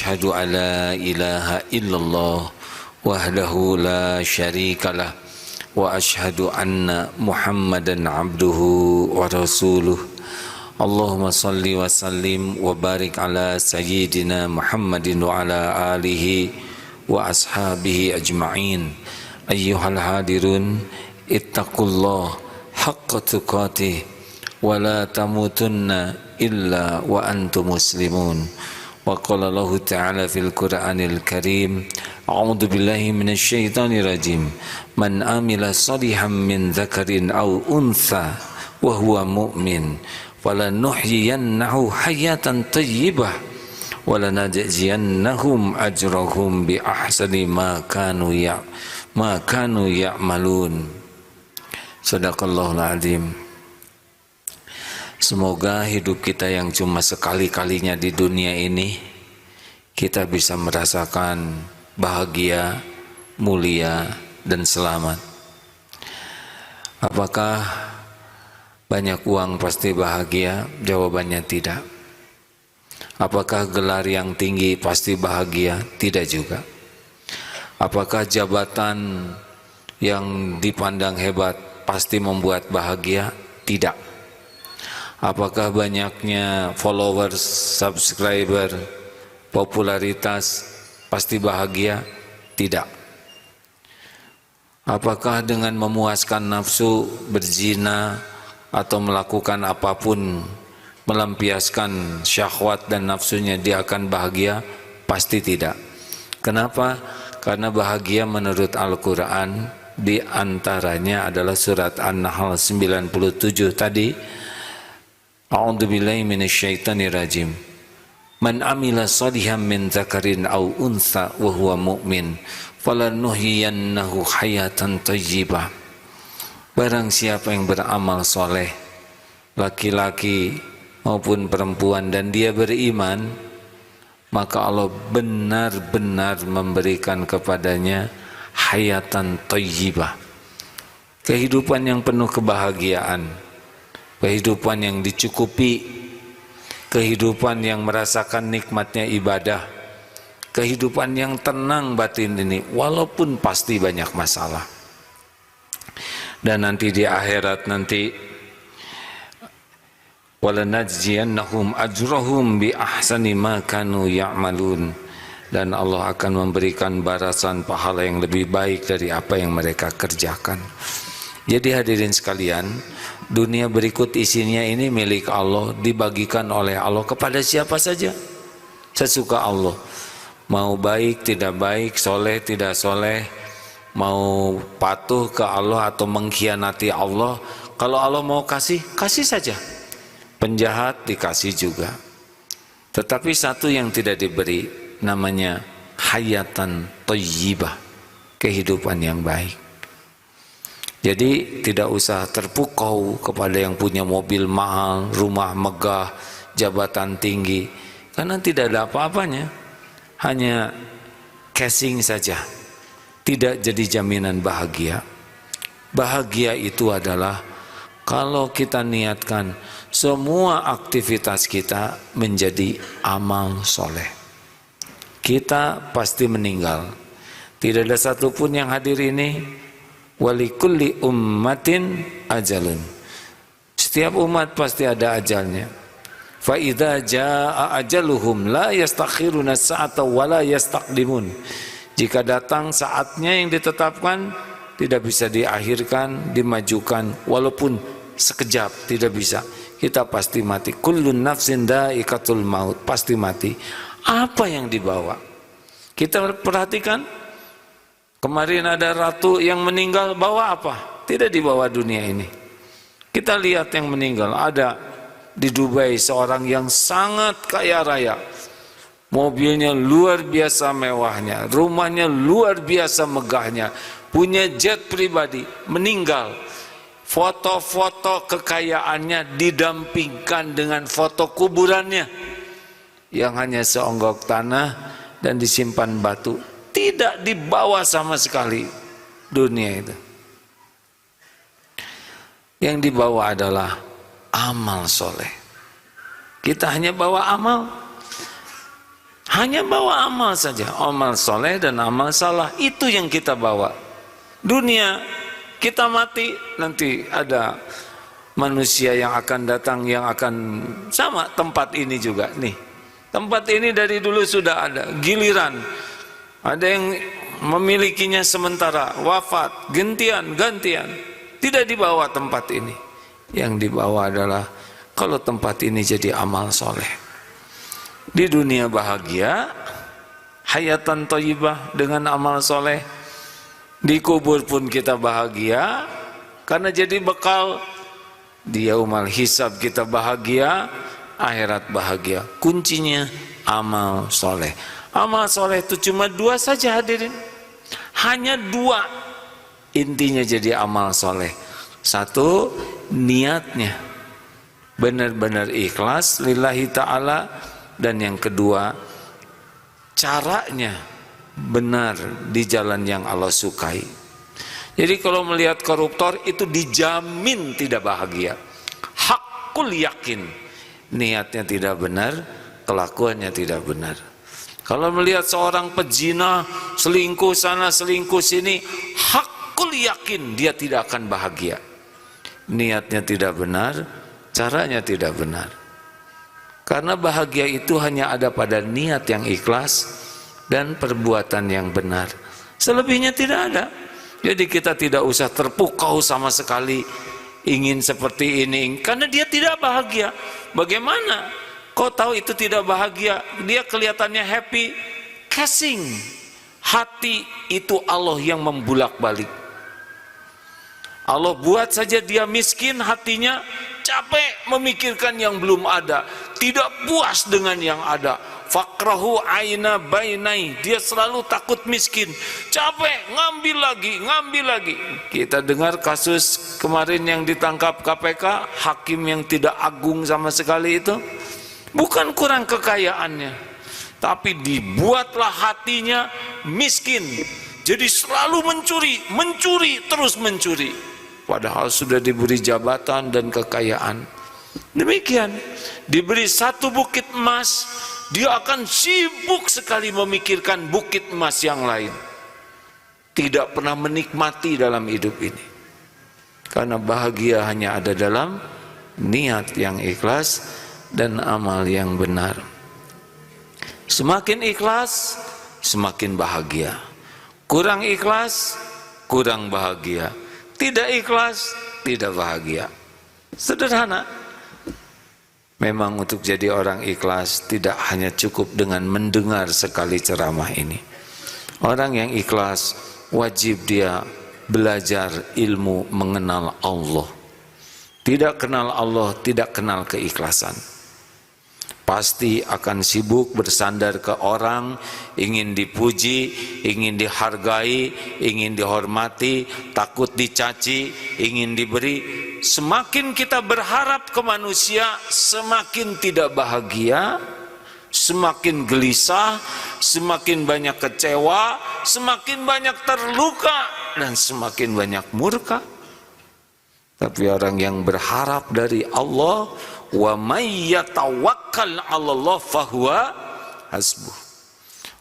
أشهد أن لا إله إلا الله وحده لا شريك له وأشهد أن محمدا عبده ورسوله اللهم صل وسلم وبارك على سيدنا محمد وعلى آله وأصحابه أجمعين أيها الحاضرون اتقوا الله حق تقاته ولا تموتن إلا وأنتم مسلمون وقال الله تعالى في القرآن الكريم أعوذ بالله من الشيطان الرجيم من عمل صالحا من ذكر أو أنثى وهو مؤمن فلنحيينه حياة طيبة ولنجزينهم أجرهم بأحسن ما كانوا يعملون. Sadaqallahul Azim. Semoga hidup kita yang cuma sekali-kalinya di dunia ini kita bisa merasakan bahagia, mulia, dan selamat. Apakah banyak uang pasti bahagia? Jawabannya tidak. Apakah gelar yang tinggi pasti bahagia? Tidak juga. Apakah jabatan yang dipandang hebat pasti membuat bahagia? Tidak. Apakah banyaknya followers, subscriber, popularitas pasti bahagia? Tidak. Apakah dengan memuaskan nafsu, berzina, atau melakukan apapun, melampiaskan syahwat dan nafsunya dia akan bahagia? Pasti tidak. Kenapa? Karena bahagia menurut Al-Quran di antaranya adalah surat An-Nahl 97 tadi. A'udzubillahi minasyaitonirrajim. Man amila shalihan min dzakarin aw untha wa huwa mu'min falanuhyiyannahu hayatan thayyibah. Barang siapa yang beramal soleh, laki-laki maupun perempuan, dan dia beriman, maka Allah benar-benar memberikan kepadanya hayatan thayyibah, kehidupan yang penuh kebahagiaan, kehidupan yang dicukupi, kehidupan yang merasakan nikmatnya ibadah, kehidupan yang tenang batin ini walaupun pasti banyak masalah. Dan nanti di akhirat nanti walanajziyannahum ajrahum bi ahsani ma kanu ya'malun, dan Allah akan memberikan balasan pahala yang lebih baik dari apa yang mereka kerjakan. Jadi hadirin sekalian, dunia berikut isinya ini milik Allah, dibagikan oleh Allah kepada siapa saja sesuka Allah. Mau baik tidak baik, soleh tidak soleh, mau patuh ke Allah atau mengkhianati Allah, kalau Allah mau kasih, kasih saja. Penjahat dikasih juga. Tetapi satu yang tidak diberi, namanya hayatan thayyibah, kehidupan yang baik. Jadi tidak usah terpukau kepada yang punya mobil mahal, rumah megah, jabatan tinggi, karena tidak ada apa-apanya, hanya casing saja, tidak jadi jaminan bahagia. Bahagia itu adalah kalau kita niatkan semua aktivitas kita menjadi amal soleh. Kita pasti meninggal, tidak ada satupun yang hadir ini. Walikulli ummatin ajalun, setiap umat pasti ada ajalnya. Fa idza jaa ajaluhum la yastakhiruna sa'ata wa la yastaqdimun. Jika datang saatnya yang ditetapkan, tidak bisa diakhirkan, dimajukan, walaupun sekejap tidak bisa. Kita pasti mati. Kullun nafsin dha'iqatul maut, pasti mati. Apa yang dibawa? Kita perhatikan. Kemarin ada ratu yang meninggal, bawa apa? Tidak dibawa dunia ini. Kita lihat yang meninggal, ada di Dubai seorang yang sangat kaya raya. Mobilnya luar biasa mewahnya, rumahnya luar biasa megahnya, punya jet pribadi, meninggal. Foto-foto kekayaannya didampingkan dengan foto kuburannya yang hanya seonggok tanah dan disimpan batu. Tidak dibawa sama sekali dunia itu. Yang dibawa adalah amal soleh. Kita hanya bawa amal. Hanya bawa amal saja, amal soleh dan amal salah, itu yang kita bawa. Dunia, kita mati, nanti ada manusia yang akan datang, yang akan sama tempat ini juga nih. Tempat ini dari dulu sudah ada, giliran ada yang memilikinya sementara, wafat, gantian, tidak dibawa tempat ini. Yang dibawa adalah kalau tempat ini jadi amal soleh. Di dunia bahagia, hayatan thayyibah dengan amal soleh. Di kubur pun kita bahagia karena jadi bekal. Di yaumal hisab kita bahagia, akhirat bahagia. Kuncinya amal soleh. Amal soleh itu cuma 2 saja hadirin. Hanya 2 intinya jadi amal soleh. 1, niatnya benar-benar ikhlas lillahi ta'ala. Dan yang kedua, caranya benar di jalan yang Allah sukai. Jadi kalau melihat koruptor itu dijamin tidak bahagia. Hakul yakin, niatnya tidak benar, kelakuannya tidak benar. Kalau melihat seorang pezina, selingkuh sana, selingkuh sini, hakul yakin dia tidak akan bahagia. Niatnya tidak benar, caranya tidak benar. Karena bahagia itu hanya ada pada niat yang ikhlas dan perbuatan yang benar. Selebihnya tidak ada. Jadi kita tidak usah terpukau sama sekali ingin seperti ini, karena dia tidak bahagia. Bagaimana kau tahu itu tidak bahagia? Dia kelihatannya happy. Casing hati itu Allah yang membulak-balik. Allah buat saja dia miskin, hatinya capek memikirkan yang belum ada, tidak puas dengan yang ada. Fakrahu aina bainai, dia selalu takut miskin, capek ngambil lagi. Kita dengar kasus kemarin yang ditangkap KPK, hakim yang tidak agung sama sekali itu, bukan kurang kekayaannya, tapi dibuatlah hatinya miskin, jadi selalu mencuri, terus mencuri, padahal sudah diberi jabatan dan kekayaan. Demikian, diberi 1 bukit emas, dia akan sibuk sekali memikirkan bukit emas yang lain. Tidak pernah menikmati dalam hidup ini. Karena bahagia hanya ada dalam niat yang ikhlas dan amal yang benar. Semakin ikhlas, semakin bahagia. Kurang ikhlas, kurang bahagia. Tidak ikhlas, tidak bahagia. Sederhana. Memang untuk jadi orang ikhlas tidak hanya cukup dengan mendengar sekali ceramah ini. Orang yang ikhlas wajib dia belajar ilmu mengenal Allah. Tidak kenal Allah, tidak kenal keikhlasan. Pasti akan sibuk bersandar ke orang, ingin dipuji, ingin dihargai, ingin dihormati, takut dicaci, ingin diberi. Semakin kita berharap ke manusia, semakin tidak bahagia, semakin gelisah, semakin banyak kecewa, semakin banyak terluka, dan semakin banyak murka. Tapi orang yang berharap dari Allah, wa may yatawakkal 'alallah fahuwa hasbuh.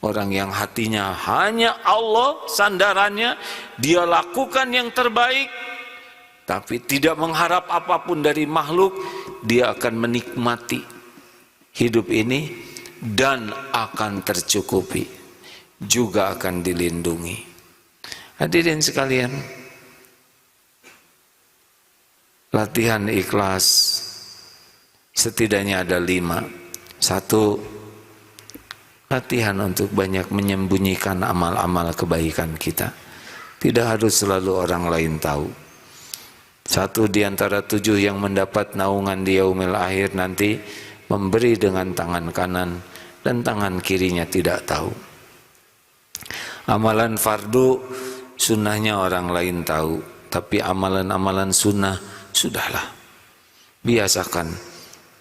Orang yang hatinya hanya Allah sandarannya, dia lakukan yang terbaik, tapi tidak mengharap apapun dari makhluk, dia akan menikmati hidup ini dan akan tercukupi, juga akan dilindungi. Hadirin sekalian, latihan ikhlas setidaknya ada 5. 1, latihan untuk banyak menyembunyikan amal-amal kebaikan kita. Tidak harus selalu orang lain tahu. 1 di antara 7 yang mendapat naungan di yaumil akhir nanti, memberi dengan tangan kanan dan tangan kirinya tidak tahu. Amalan fardu sunnahnya orang lain tahu, tapi amalan-amalan sunnah sudahlah. Biasakan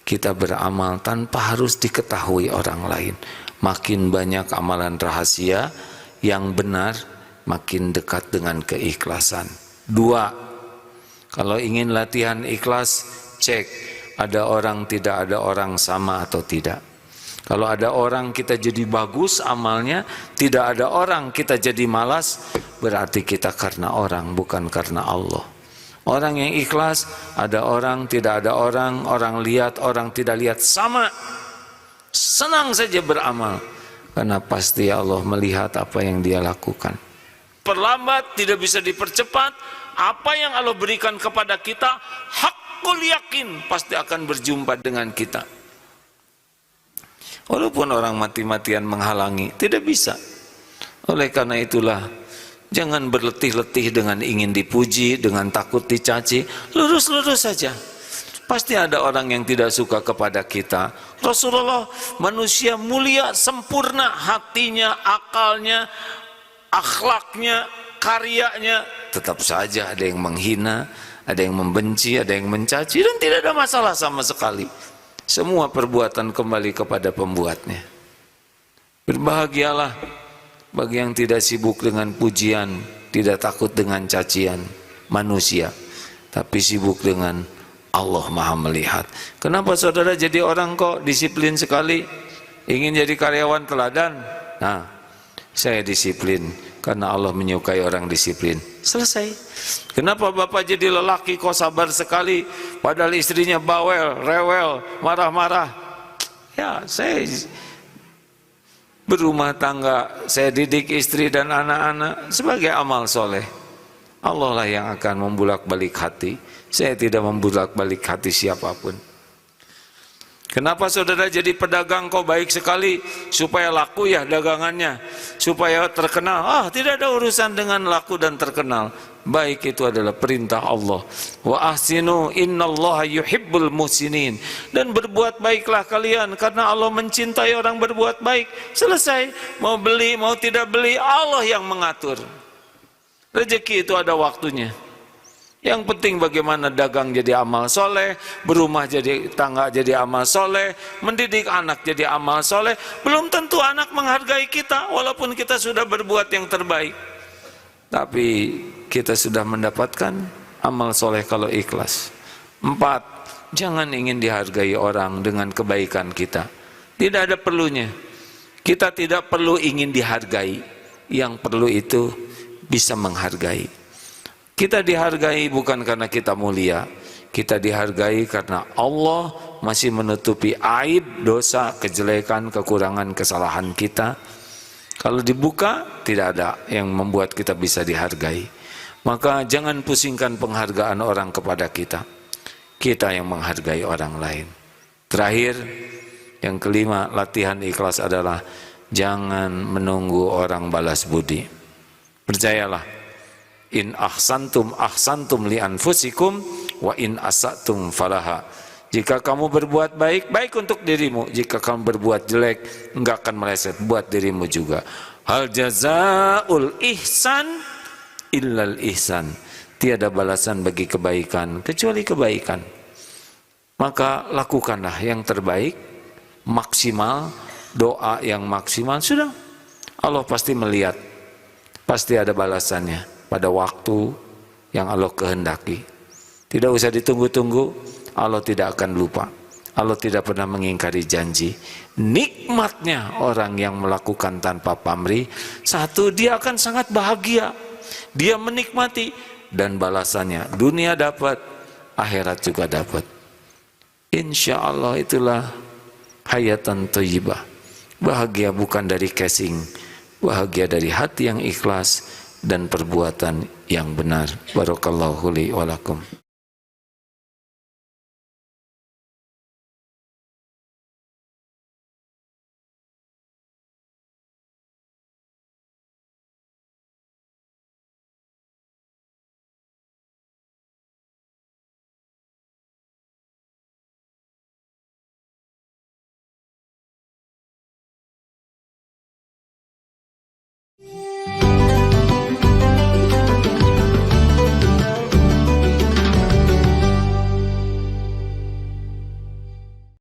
kita beramal tanpa harus diketahui orang lain. Makin banyak amalan rahasia yang benar, makin dekat dengan keikhlasan. 2, kalau ingin latihan ikhlas, cek ada orang, tidak ada orang, sama atau tidak. Kalau ada orang kita jadi bagus amalnya, tidak ada orang kita jadi malas, berarti kita karena orang, bukan karena Allah. Orang yang ikhlas, ada orang, tidak ada orang, orang lihat, orang tidak lihat, sama. Senang saja beramal, karena pasti Allah melihat apa yang dia lakukan. Perlambat, tidak bisa dipercepat. Apa yang Allah berikan kepada kita, hakul yakin, pasti akan berjumpa dengan kita. Walaupun orang mati-matian menghalangi, tidak bisa. Oleh karena itulah, jangan berletih-letih dengan ingin dipuji, dengan takut dicaci. Lurus-lurus saja. Pasti ada orang yang tidak suka kepada kita. Rasulullah manusia mulia, sempurna, hatinya, akalnya, akhlaknya, karyanya. Tetap saja ada yang menghina, ada yang membenci, ada yang mencaci, dan tidak ada masalah sama sekali. Semua perbuatan kembali kepada pembuatnya. Berbahagialah bagi yang tidak sibuk dengan pujian, tidak takut dengan cacian manusia, tapi sibuk dengan Allah Maha melihat. Kenapa saudara jadi orang kok disiplin sekali? Ingin jadi karyawan teladan? Nah, saya disiplin karena Allah menyukai orang disiplin. Selesai. Kenapa bapak jadi lelaki kok sabar sekali, padahal istrinya bawel, rewel, marah-marah? Ya, saya berumah tangga, saya didik istri dan anak-anak sebagai amal soleh. Allah lah yang akan membulak-balik hati. Saya tidak membulak-balik hati siapapun. Kenapa saudara jadi pedagang kok baik sekali? Supaya laku ya dagangannya, supaya terkenal. Tidak ada urusan dengan laku dan terkenal. Baik itu adalah perintah Allah. Wa ahsinu innallaha yuhibbul muhsinin. Dan berbuat baiklah kalian, karena Allah mencintai orang berbuat baik. Selesai. Mau beli, mau tidak beli, Allah yang mengatur. Rezeki itu ada waktunya. Yang penting bagaimana dagang jadi amal soleh, berumah jadi tangga jadi amal soleh, mendidik anak jadi amal soleh. Belum tentu anak menghargai kita walaupun kita sudah berbuat yang terbaik. Tapi kita sudah mendapatkan amal soleh kalau ikhlas. 4, jangan ingin dihargai orang dengan kebaikan kita. Tidak ada perlunya. Kita tidak perlu ingin dihargai. Yang perlu itu bisa menghargai. Kita dihargai bukan karena kita mulia, kita dihargai karena Allah masih menutupi aib, dosa, kejelekan, kekurangan, kesalahan kita. Kalau dibuka, tidak ada yang membuat kita bisa dihargai. Maka jangan pusingkan penghargaan orang kepada kita. Kita yang menghargai orang lain. Terakhir, yang kelima, latihan ikhlas adalah jangan menunggu orang balas budi. Percayalah, in ahsantum ahsantum li anfusikum wa in asatum falaha. Jika kamu berbuat baik, baik untuk dirimu. Jika kamu berbuat jelek, enggak akan meleset buat dirimu juga. Hal jazaul ihsan illal ihsan. Tiada balasan bagi kebaikan kecuali kebaikan. Maka lakukanlah yang terbaik, maksimal, doa yang maksimal, sudah. Allah pasti melihat. Pasti ada balasannya pada waktu yang Allah kehendaki. Tidak usah ditunggu-tunggu, Allah tidak akan lupa. Allah tidak pernah mengingkari janji. Nikmatnya orang yang melakukan tanpa pamrih, satu, dia akan sangat bahagia. Dia menikmati, dan balasannya dunia dapat, akhirat juga dapat. Insya Allah itulah hayatan thayyibah. Bahagia bukan dari casing, bahagia dari hati yang ikhlas dan perbuatan yang benar. Barakallahu li wa lakum.